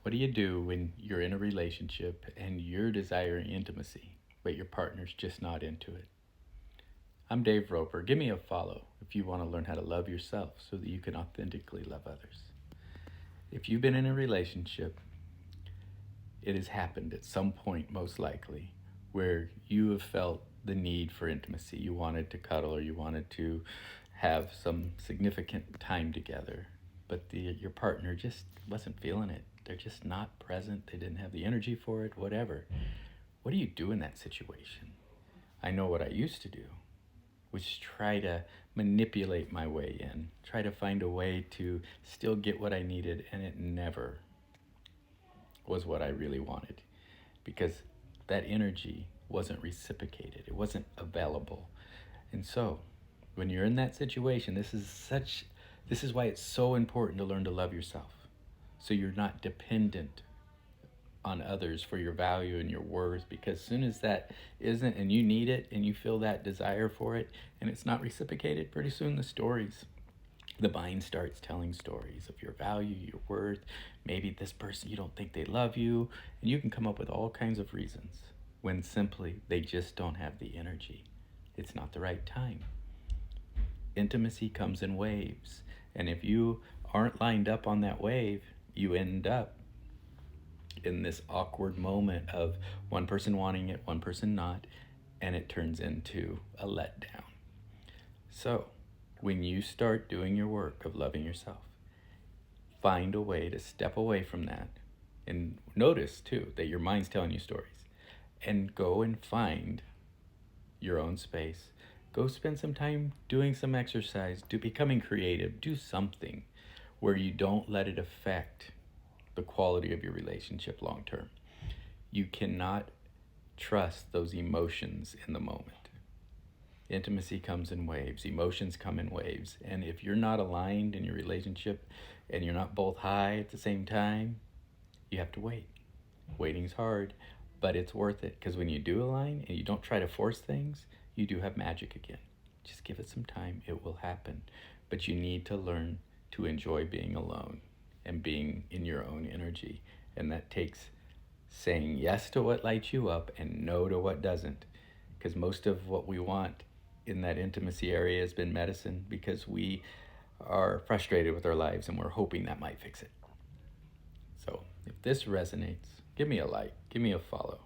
What do you do when you're in a relationship and you're desiring intimacy, but your partner's just not into it? I'm Dave Roper. Give me a follow if you want to learn how to love yourself so that you can authentically love others. If you've been in a relationship, it has happened at some point, most likely, where you have felt the need for intimacy. You wanted to cuddle or you wanted to have some significant time together, but your partner just wasn't feeling it. They're just not present. They didn't have the energy for it, whatever. What do you do in that situation? I know what I used to do, was try to manipulate my way in, try to find a way to still get what I needed, and it never was what I really wanted because that energy wasn't reciprocated, it wasn't available. And so, when you're in that situation, this is why it's so important to learn to love yourself. So you're not dependent on others for your value and your worth, because as soon as that isn't and you need it and you feel that desire for it and it's not reciprocated, pretty soon the mind starts telling stories of your value, your worth. Maybe this person, you don't think they love you, and you can come up with all kinds of reasons when simply they just don't have the energy. It's not the right time. Intimacy comes in waves, and if you aren't lined up on that wave, you end up in this awkward moment of one person wanting it, one person not, and it turns into a letdown. So, when you start doing your work of loving yourself, find a way to step away from that and notice too that your mind's telling you stories and go and find your own space. Go spend some time doing some exercise, becoming creative, do something where you don't let it affect the quality of your relationship long term. You cannot trust those emotions in the moment. Intimacy comes in waves, emotions come in waves, and if you're not aligned in your relationship and you're not both high at the same time, you have to wait. Waiting's hard, but it's worth it, because when you do align and you don't try to force things, you do have magic again. Just give it some time, it will happen. But you need to learn to enjoy being alone and being in your own energy. And that takes saying yes to what lights you up and no to what doesn't. Because most of what we want in that intimacy area has been medicine, because we are frustrated with our lives and we're hoping that might fix it. So if this resonates, give me a like, give me a follow.